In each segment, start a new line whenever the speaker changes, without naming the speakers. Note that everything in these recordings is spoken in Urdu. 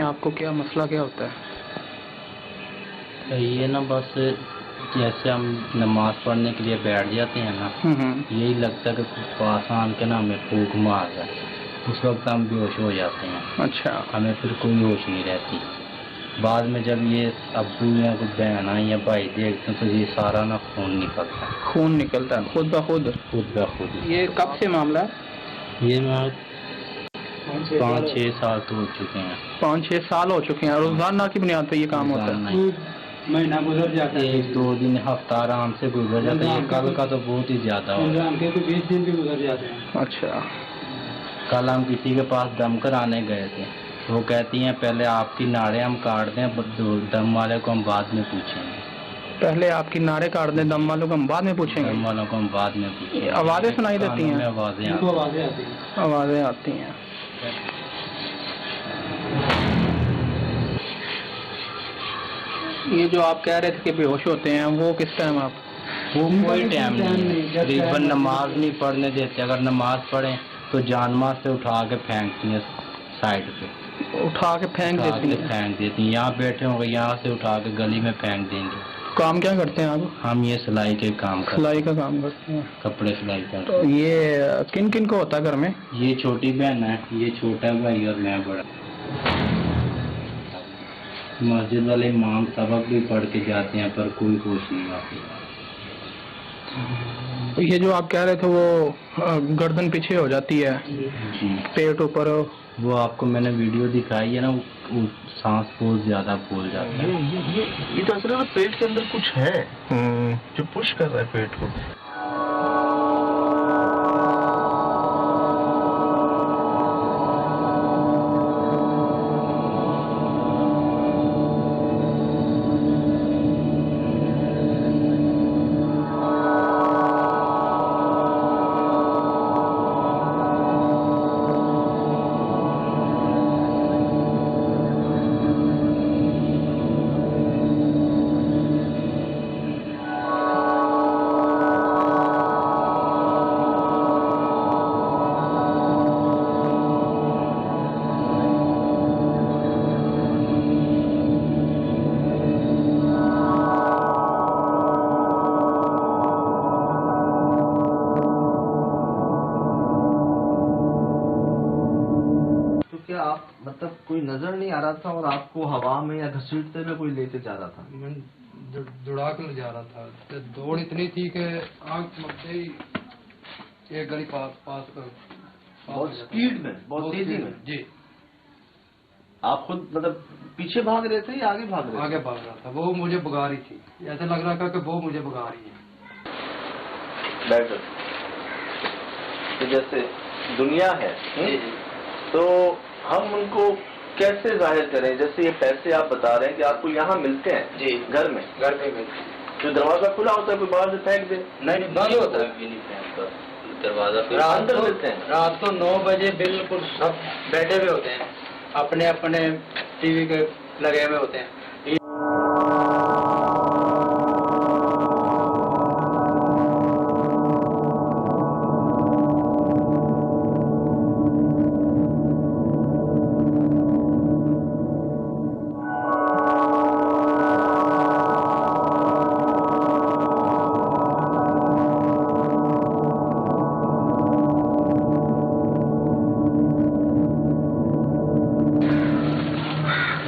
آپ کو کیا مسئلہ کیا ہوتا ہے؟
یہ نا بس جیسے ہم نماز پڑھنے کے لیے بیٹھ جاتے ہیں نا، یہی لگتا ہے کہ پاس آن کے نا ہمیں پھونک مار ہے، اس وقت ہم بے ہوش ہو جاتے ہیں۔
اچھا،
ہمیں پھر کوئی ہوش نہیں رہتی۔ بعد میں جب یہ ابو یا کوئی بہن یا بھائی دیکھتے ہیں تو یہ سارا نا خون نکلتا ہے۔
خون نکلتا ہے خود بخود؟
خود بخود۔
یہ کب سے معاملہ ہے؟
یہ 5-6 سال تو ہو چکے ہیں۔
5-6 سال ہو چکے ہیں۔ روزانہ کی بنیاد پہ یہ کام ہوتا ہے؟
مہینہ گزر جاتا ہے، 1-2 دن ہفتہ آرام سے گزر جاتا ہے۔ کل کا تو بہت ہی زیادہ ہو گیا، 20 دن بھی گزر جاتے ہیں۔
اچھا،
کل ہم کسی کے پاس دم کرانے گئے تھے، وہ کہتی ہیں پہلے آپ کی ناڑیں ہم کاٹ دیں، دم والے کو ہم بعد میں پوچھیں گے۔
پہلے آپ کی نعرے کاٹ دیں، دم والوں کو ہم بعد میں پوچھیں گے؟
دم والوں کو ہم بعد میں پوچھیں گے۔
آوازیں سنائی دیتی ہیں؟
آوازیں
آتی ہیں۔ یہ جو آپ کہہ رہے تھے کہ بے ہوش ہوتے ہیں، وہ کس ٹائم آپ؟
وہ کوئی ٹائم نہیں، تقریباً نماز نہیں پڑھنے دیتے۔ اگر نماز پڑھیں تو جان ماز سے اٹھا کے پھینکتی ہیں سائڈ پہ،
اٹھا کے پھینک دیتی ہیں؟
یہاں بیٹھے ہوں گے، یہاں سے اٹھا کے گلی میں پھینک دیں گے۔
کام کیا کرتے ہیں آپ؟
ہم یہ سلائی کے کام کرتے ہیں۔
سلائی کا کام کرتے ہیں؟
کپڑے سلائی کرتے
تو
ہیں۔
یہ کن کن کو ہوتا ہے گھر میں؟
یہ چھوٹی بہن ہے، یہ چھوٹا بھائی اور میں بڑا۔ مسجد والے امام سبق بھی پڑھ کے جاتے ہیں پر کوئی ہوش نہیں آتی۔
یہ جو آپ کہہ رہے تھے وہ گردن پیچھے ہو جاتی ہے،
جی،
پیٹ اوپر؟
وہ آپ کو میں نے ویڈیو دکھائی ہے نا، وہ سانس بہت زیادہ پھول جاتا ہے۔
یہ تو اصل میں پیٹ کے اندر کچھ ہے جو پش کر رہا ہے پیٹ کو۔ مطلب کوئی نظر نہیں آ رہا تھا اور آپ کو ہوا میں یا گھسیٹتے میں کوئی لیتے جا رہا تھا؟
میں دوڑا کر جا رہا تھا، دوڑ اتنی تھی کہ آنکھ ملتے ہی ایک گلی پاس کر
بہت سپیڈ میں، بہت تیزی میں؟
جی۔
آپ خود مطلب پیچھے بھاگ رہے تھے یا آگے بھاگ رہے تھے؟
آگے بھاگ رہا تھا، وہ مجھے بگا رہی تھی، ایسا لگ رہا تھا کہ وہ مجھے بگا رہی ہے۔
بیٹر جیسے دنیا ہے تو ہم ان کو کیسے ظاہر کریں؟ جیسے یہ پیسے آپ بتا رہے ہیں کہ آپ کو یہاں ملتے ہیں؟ جی، گھر میں ملتے ہیں۔ جو دروازہ کھلا ہوتا ہے کوئی باہر سے پھینک دے؟
نہیں، بند ہوتا ہے، دروازہ
اندر ملتے ہیں؟
رات کو 9 بجے بالکل سب بیٹھے ہوئے ہوتے ہیں، اپنے اپنے ٹی وی کے لگے ہوئے ہوتے ہیں۔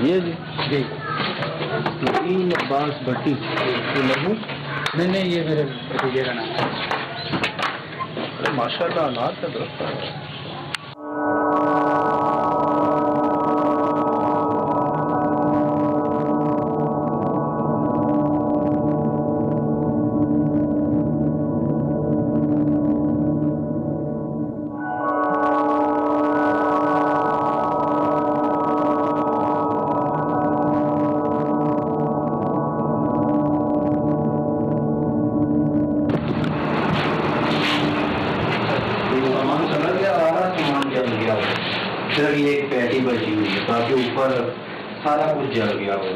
یہ جی عباس بھٹی
نہیں، یہ میرے بھتیجے کا نام ہے۔
ماشاء اللہ انار کا درخت ہے۔
صرف یہ ایک پیٹی بچی ہوئی ہے، باقی اوپر سارا کچھ جل گیا ہو،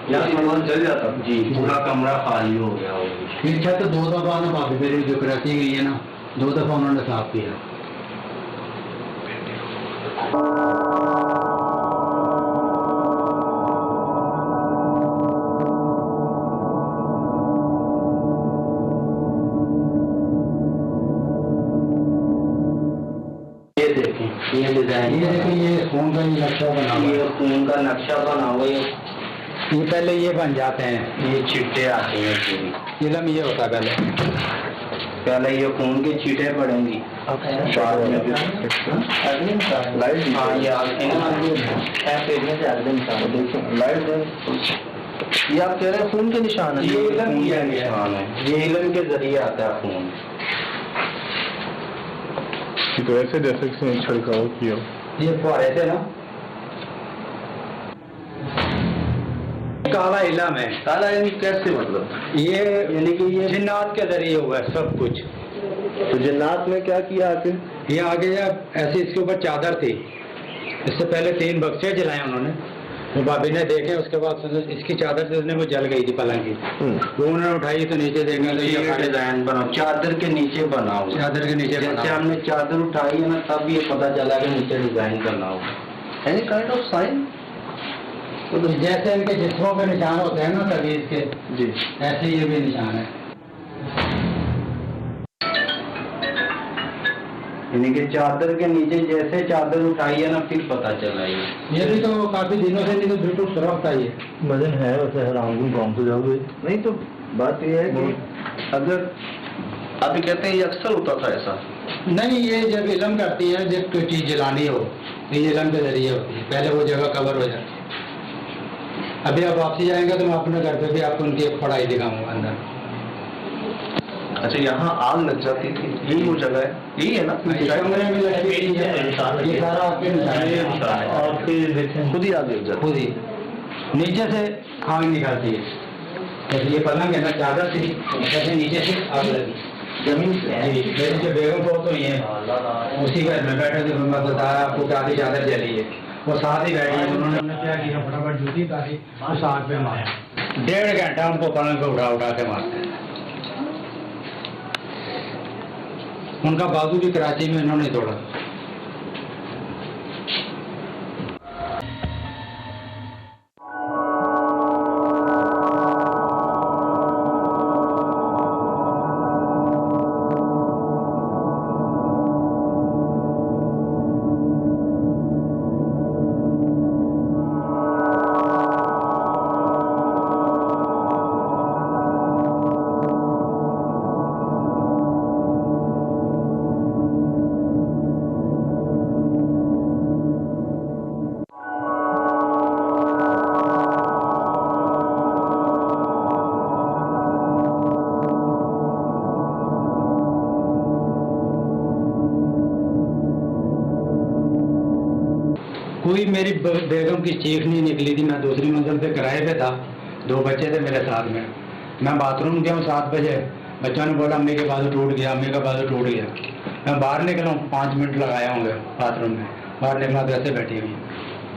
یہاں سامان جل جاتا؟
جی، پورا کمرہ خالی ہو گیا ہو۔
پھر چھت 2 دفعہ نا باقی میری جو رکھی گئی ہے نا، 2 دفعہ انہوں نے صاف کیا۔
یہ ڈیزائن
یہ دیکھیں یہ خون کا ہی نقشہ بنا ہوا
یہ
ہے.
خون کا نقشہ بنا ہوا ہے.
یہ پہلے یہ بن جاتے ہیں.
یہ چٹے آتے ہیں پوری.
علم یہ ہوتا ہے
پہلے یہ خون کی چیٹیں پڑیں گی. بعد میں ہاں یہ آتے
یہ آپ کہہ رہے ہیں خون کے نشان ہیں.
یہ علم کی نشان ہے. یہ علم کے ذریعے آتا ہے خون.
تو ایسے جیسے کسی نے چھڑکاؤ کیا.
یہ فوارے تھے نا. کالا علم ہے.
کالا علم کیسے مطلب؟
یہ یعنی کہ یہ جنات کے ذریعے ہوا ہے سب کچھ.
تو جنات میں کیا کیا آتے؟
یہ آگے ایسے اس کے اوپر چادر تھی. اس سے پہلے 3 بکسے جلائے انہوں نے. وہ بابی نے دیکھے. اس کے بعد اس کی چادر سے وہ جل گئی تھی پلنگ کی. وہ انہوں نے اٹھائی تو نیچے دیکھیں تو یہ
ڈیزائن بنا چادر کے نیچے بنا ہوا.
چادر کے نیچے
جیسے ہم نے چادر اٹھائی ہے نا تب یہ پتا چلا کہ نیچے ڈیزائن بنا ہوا.
Any kind of sine.
جیسے ان کے جسموں کے نشان ہوتے ہیں نا تبیز کے
جی
ایسے یہ بھی نشان ہے.
یعنی کہ چادر کے نیچے جیسے چادر اٹھائی ہے نا پھر پتا چلا.
یہ بھی تو کافی دنوں سے نہیں تو بالکل سرخ تھا. یہ
وزن ہے ویسے حرام گام تو جاؤ گے نہیں. تو بات یہ ہے کہ اگر آپ یہ کہتے ہیں یہ اکثر ہوتا تھا ایسا
نہیں. یہ جب علم کرتی ہے جب کوئی چیز جلانی ہو تو یہ علم کے ذریعے ہوتی ہے. پہلے وہ جگہ کور ہو جاتی ہے. ابھی آپ واپسی جائیں گے تو میں اپنے گھر پہ بھی آپ کو ان کی ایک پڑھائی دکھاؤں گا اندر.
اچھا یہاں آگ لگ جاتی تھی. یہی وہ جگہ ہے. یہی ہے نا
کمرے میں لگتی ہے. یہ سارا آپ کے نشان ہے.
اور پھر خود ہی آگ لگ جاتی.
خود ہی نیچے سے آگ نکالتی ہے. جیسے یہ پلنگ ہے نا چادر تھی جیسے نیچے سے آگ لگی
زمین سے.
میری جو بیگم فوت ہوئی ہیں اسی گھر میں بیٹھے تھے. میں بتایا آپ کو کہ آدھی چادر جلی ہے. وہ ساتھ ہی بیٹھی ہیں. انہوں نے کیا کیا فٹافٹ جوتی اتاری اس آگ پہ مارا. 1.5 گھنٹہ ان کو پلنگ پہ اٹھا کے مارتے ہیں. ان کا بازو بھی کراچی میں انہوں نے توڑا. کوئی میری بیگم کی چیخ نہیں نکلی تھی. میں دوسری منزل پہ کرائے پہ تھا. 2 بچے تھے میرے ساتھ میں. میں باتھ روم گیا ہوں 7 بجے. بچوں نے بولا امی کا بازو ٹوٹ گیا. امی کا بازو ٹوٹ گیا. میں باہر نکلا ہوں. 5 منٹ لگایا ہوں گے باتھ روم میں. باہر نکلا تو ایسے بیٹھی ہوئی.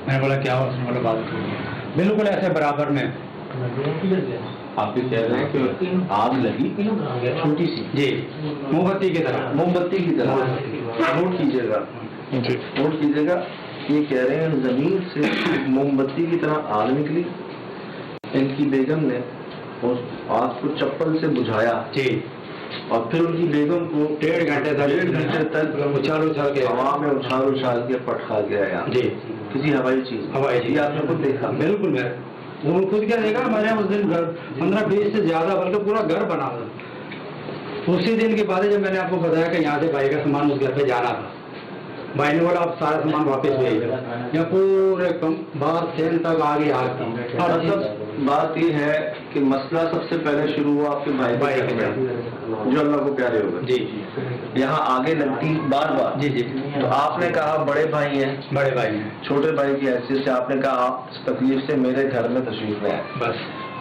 میں نے بولا کیا ہوا؟ اس نے بولا بازو ٹوٹ گیا. بالکل ایسے برابر میں.
آپ یہ کہہ رہے ہیں کہ آگ لگی چھوٹی سی.
جی موم بتی کی طرح.
موم بتی کی طرح. نوٹ کیجیے گا. نوٹ کیجیے گا. یہ کہہ رہے ہیں زمین سے موم بتی کی طرح آگ نکلی. ان کی بیگم نے اس آگ کو چپل سے بجھایا.
جی.
اور پھر ان کی بیگم کو
1.5 گھنٹے
تک
اچھال کے
ہوا میں اچھال کے پٹخا گیا.
جی
کسی ہوائی چیز. یہ آپ نے خود دیکھا.
بالکل. میں وہ خود کیا دیکھا. ہمارے یہاں اس دن 15-20 سے زیادہ بلکہ پورا گھر بنا تھا. اسی دن کی بات ہے جب میں نے آپ کو بتایا کہ یہاں سے بھائی کا سامان اس گھر پہ جانا تھا. بھائی نے بولا آپ سارا سامان واپس لے جائے. یا پورے باہر چین تک آگے آگ تھی.
اور مطلب بات یہ ہے کہ مسئلہ سب سے پہلے شروع ہوا آپ کے بھائی کے جو اللہ کو پیارے ہو گئے.
جی
یہاں آگے لگتی بار بار.
جی.
تو آپ نے کہا بڑے بھائی ہیں.
بڑے بھائی ہیں.
چھوٹے بھائی کی حیثیت سے آپ نے کہا آپ اس تکلیف سے میرے گھر میں تشریف لے آئے.
بس.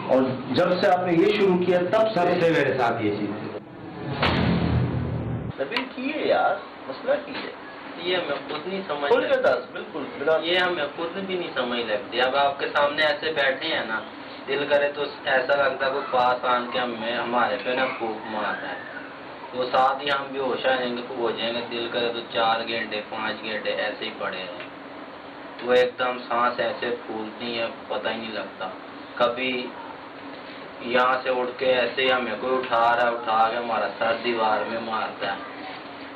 اور جب سے آپ نے یہ شروع کیا تب
سب سے میرے ساتھ یہ چیز.
کیے یار مسئلہ کیے.
یہ ہمیں خود نہیں سمجھ
بالکل.
یہ ہمیں خود بھی نہیں سمجھ لگتی. اب آپ کے سامنے ایسے بیٹھے ہیں نا دل کرے تو ایسا لگتا ہے کوئی پاس آن کے ہمارے پہ نا پھونک مارتا ہے. تو ساتھ ہی ہم بھی ہوش آ جائیں گے ہو جائیں گے. دل کرے تو 4 گھنٹے 5 گھنٹے ایسے ہی پڑے ہیں. تو ایک دم سانس ایسے پھولتی ہیں پتہ ہی نہیں لگتا. کبھی یہاں سے اٹھ کے ایسے ہی ہمیں کوئی اٹھا رہا ہے اٹھا کے ہمارا سر دیوار میں مارتا ہے.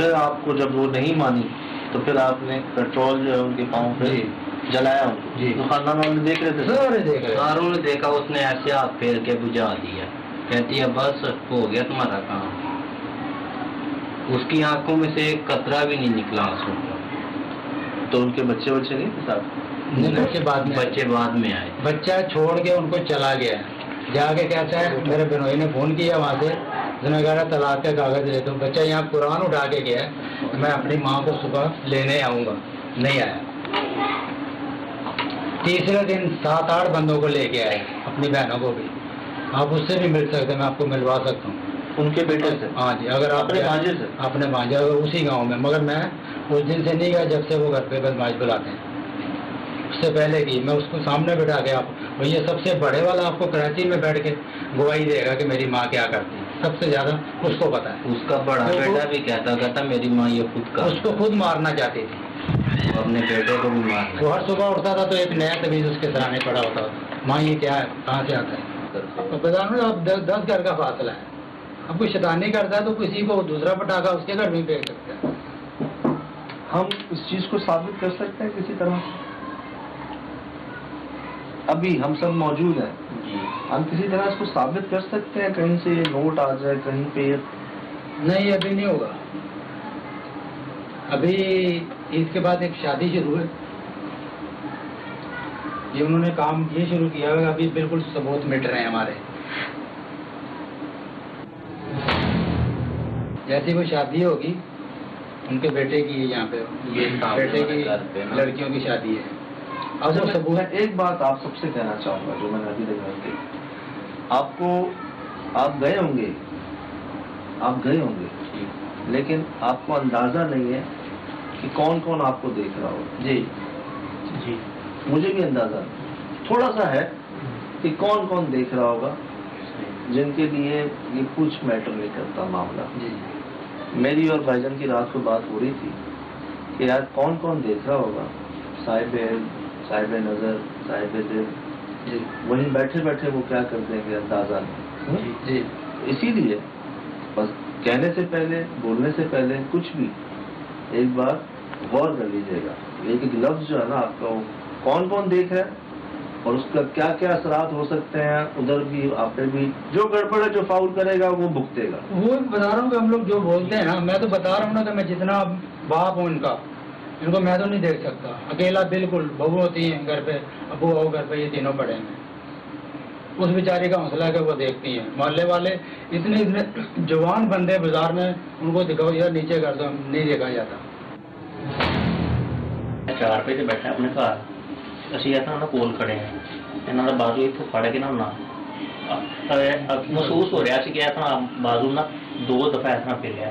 پھر آپ کو جب وہ نہیں مانی تو پھر آپ نے پیٹرول جو ہے ان کے پاؤں پہ جلایا ان کو؟
جی
تو خاندان والے دیکھ رہے تھے؟
سارے دیکھ رہے
ساروں نے دیکھا، اس نے ایسے ہاتھ پھیر کے بجھا دیا، کہتی ہے بس ہو گیا تمہارا کام۔ اس کی آنکھوں میں سے ایک قطرہ بھی نہیں نکلا آنسو کا۔
تو ان کے بچے نہیں تھے ساتھ؟
بچے
بعد میں آئے۔
بچہ چھوڑ کے ان کو چلا گیا، جا کے کہتا ہے میرے بہنوئی نے فون کیا وہاں سے، اس نے کہا طلاق کا کاغذ لے دو۔ بچہ یہاں قرآن اٹھا کے گیا میں اپنی ماں کو صبح لینے آؤں گا، نہیں آیا۔ تیسرے دن 7-8 بندوں کو لے کے آئے، اپنی بہنوں کو بھی۔ آپ اس سے بھی مل سکتے ہیں، میں آپ کو ملوا سکتا ہوں
ان کے بیٹے سے؟
ہاں جی، اگر آپ
اپنے بھانجے سے؟
اپنے بھانجے اسی گاؤں میں، مگر میں اس دن سے نہیں گیا جب سے وہ گھر پہ بدماش بلاتے ہیں۔ اس سے پہلے کی میں اس کو سامنے بٹھا کے، آپ یہ سب سے بڑے والا آپ کو کراچی میں بیٹھ کے گواہی دے گا کہ میری ماں کیا کرتی ہے، سب سے زیادہ اس کو پتا ہے۔
اس کا بڑا بیٹا بھی کہتا میری ماں یہ خود کا،
اس کو خود مارنا چاہتی تھی،
اپنے بیٹے کو بھی مارنا۔
وہ ہر صبح اٹھتا تھا تو ایک نیا طویز اس کے سرانے پڑا ہوتا تھا، ماں یہ کیا ہے، کہاں سے آتا ہے؟ تو بازار میں اب 10 گھر کا فاصلہ ہے، اب کوئی شیطانی کرتا ہے تو کسی کو دوسرا پٹاخہ اس کے گھر میں پھینک سکتا ہے۔
ہم اس چیز کو ثابت کر سکتے ہیں کسی طرح؟ ابھی ہم سب موجود ہیں
جی،
ہم کسی طرح اس کو ثابت کر سکتے ہیں؟ کہیں سے یہ نوٹ آ جائے، کہیں پہ
نہیں، ابھی نہیں ہوگا۔ ابھی عید کے بعد ایک شادی شروع ہے، یہ انہوں نے کام یہ شروع کیا ہے، ابھی بالکل ثبوت مٹ رہے ہیں ہمارے۔ جیسی وہ شادی ہوگی ان کے بیٹے کی، یہاں پہ بیٹے کی لڑکیوں کی شادی ہے۔ اب وہ ثبوت،
میں ایک بات آپ سب سے کہنا چاہوں گا جو میں نے ابھی تک کی، آپ گئے ہوں گے لیکن آپ کو اندازہ نہیں ہے کہ کون کون آپ کو دیکھ رہا ہوگا۔
جی
مجھے بھی اندازہ نہیں، تھوڑا سا ہے کہ کون کون دیکھ رہا ہوگا، جن کے لیے یہ کچھ میٹر نہیں کرتا معاملہ۔
جی
میری اور بھائی جان کی رات کو بات ہو رہی تھی کہ یار کون کون دیکھ رہا ہوگا، صاحب علم، صاحب نظر، صاحب دل،
جی
وہیں بیٹھے بیٹھے وہ کیا کرتے ہیں کہ اندازہ نہیں۔
جی
اسی لیے بس کہنے سے پہلے، بولنے سے پہلے کچھ بھی ایک بار غور کر لیجیے گا، ایک ایک لفظ جو ہے نا آپ کا، وہ کون کون دیکھ رہا ہے اور اس کا کیا کیا اثرات ہو سکتے ہیں، ادھر بھی آپ پہ بھی۔ جو گڑبڑ ہے، جو فاؤل کرے گا وہ بھگتے گا۔
وہ بتا رہا ہوں کہ ہم لوگ جو بولتے ہیں نا، میں تو بتا رہا ہوں نا کہ میں جتنا باپ ہوں ان کو میں تو نہیں دیکھ سکتا اکیلا، بالکل بہو ہوتی ہیں گھر پہ، ابو بہو گھر پہ، یہ تینوں پڑے ہیں۔ اس بیچاری کا حوصلہ ہے کہ وہ دیکھتی ہیں، محلے والے اتنے جوان بندے بازار میں، ان کو دکھاؤ یار نیچے کر دو، نہیں دیکھا جاتا۔
4 ਰੁਪਏ ਤੇ ਬੈਠਾ ਆਪਣੇ ਘਰ, ਅਸੀਂ ਇੱਥੇ ਉਹਨਾਂ ਕੋਲ ਖੜੇ ਹਾਂ, ਇਹਨਾਂ ਦਾ ਬਾਜ਼ੂ ਇੱਥੋਂ ਫੜ ਕੇ ਨਾ ਮਹਿਸੂਸ ਹੋ ਰਿਹਾ ਸੀ ਕਿ ਇਹ ਬਾਜ਼ੂ ਨਾ 2 ਦਫਾ ਇਸ ਤਰ੍ਹਾਂ ਫਿਰਿਆ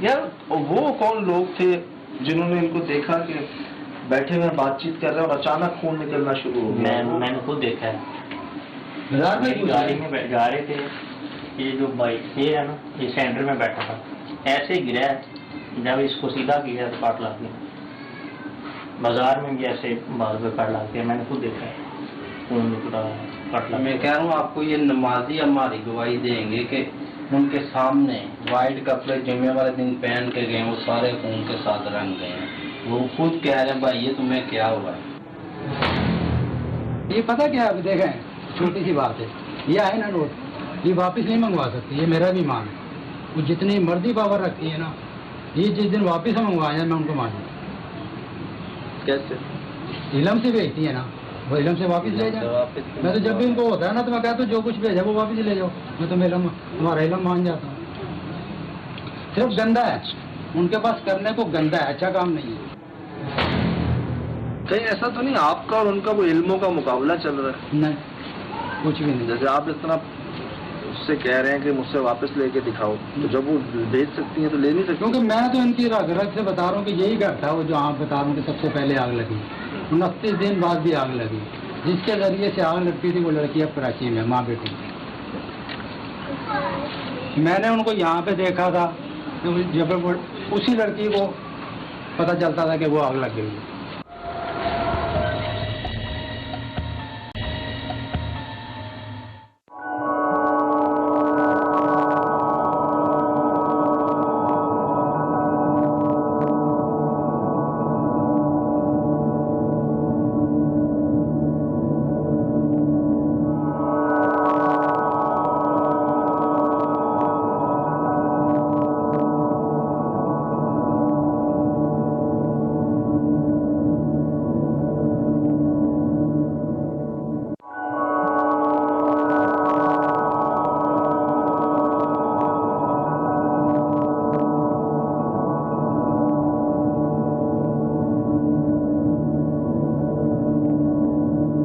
یار وہ کون لوگ تھے جنہوں نے ان کو دیکھا کہ بیٹھے ہوئے بات چیت کر رہے ہیں اور اچانک خون نکلنا شروع ہو گیا؟
میں نے خود دیکھا ہے،
بازار میں
گاڑی میں جا رہے تھے، یہ جو بائک یہ ہے نا، یہ سینٹر میں بیٹھا تھا، ایسے ہی گرا ہے، جب اس کو سیدھا کیا تو کاٹ لگ گیا۔ بازار میں بھی ایسے بازو پہ کاٹ لگ گیا، میں نے خود دیکھا ہے، خون نکلا کاٹ لگ
میں
گیا۔
کہہ رہا ہوں آپ کو یہ نمازی ہماری گواہی دیں گے کہ ان کے سامنے وائٹ کپڑے جمعے والے دن پہن کے گئے، وہ سارے خون کے ساتھ رنگ گئے ہیں، وہ خود کہہ رہے ہیں بھائی یہ تمہیں کیا ہوا ہے؟
یہ پتہ کیا ہے، دیکھیں چھوٹی سی بات ہے، یہ آئے نا نوٹ، یہ واپس نہیں منگوا سکتی، یہ میرا بھی مان ہے، وہ جتنی مرضی پاور رکھتی ہے نا، یہ جس دن واپس منگوایا میں ان کو مانوں۔
کیسے؟
علم سے بھیجتی ہے نا، وہ علم سے واپس لے جائیں۔ میں تو جب بھی ان کو ہوتا ہے نا تو میں کہتا ہوں جو کچھ بھیجا وہ واپس لے جاؤ، میں تو ہمارا علم مان جاتا ہوں۔ صرف گندا ہے ان کے پاس، کرنے کو گندا ہے، اچھا کام نہیں ہے۔
کہیں ایسا تو نہیں آپ کا اور ان کا وہ علموں کا مقابلہ چل رہا ہے؟
نہیں، کچھ بھی نہیں۔
جیسے آپ اس طرح اس سے کہہ رہے ہیں کہ مجھ سے واپس لے کے دکھاؤ، تو جب وہ بھیج سکتی ہیں تو لے نہیں سکتی؟
کیونکہ میں تو ان کی رگ سے بتا رہا ہوں کہ یہی گھر تھا وہ جو آپ بتا رہا ہوں کہ سب سے پہلے آگ لگی، 29 دن بعد بھی آگ لگی، جس کے ذریعے سے آگ لگتی تھی وہ لڑکی اب کراچی میں ماں بیٹی۔ میں نے ان کو یہاں پہ دیکھا تھا جب اسی لڑکی کو پتہ چلتا تھا کہ وہ آگ لگ گئی۔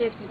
1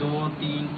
2, 3,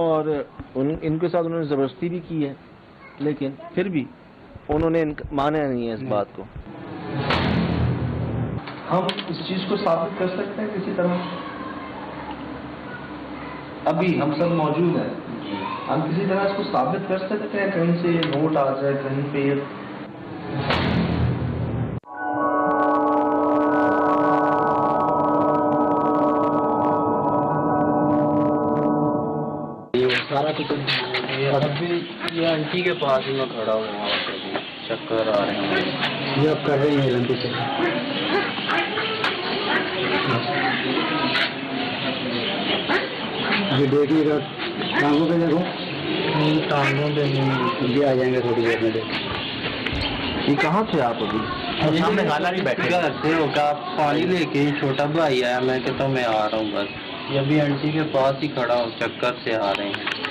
اور ان کے ساتھ انہوں نے زبردستی بھی کی ہے، لیکن پھر بھی انہوں نے مانا نہیں ہے اس بات کو. ہم اس چیز کو ثابت کر سکتے ہیں کسی طرح؟ ابھی ہم سب موجود ہیں، ہم کسی طرح اس کو ثابت کر سکتے ہیں، کہیں سے یہ نوٹ آ جائے، کہیں پہ
سارا کچھ ابھی یہ آنٹی کے پاس ہی میں کھڑا ہوں، وہاں پہ بھی چکر آ رہے ہیں.
یہ اب کر رہی ہیں لمبی سے. یہ دیکھیے گا ٹانگوں پہ دیکھو،
ٹانگوں پہ
یہ آ جائیں گے تھوڑی دیر میں.
یہ کہاں تھے آپ ابھی؟
سامنے خالہ بھی بیٹھے گھر سے ہو کا پانی لے کے چھوٹا بھائی آیا، میں کہتا ہوں میں آ رہا ہوں بس. یہ ابھی آنٹی کے پاس ہی کھڑا ہوں، چکر سے آ رہے ہیں.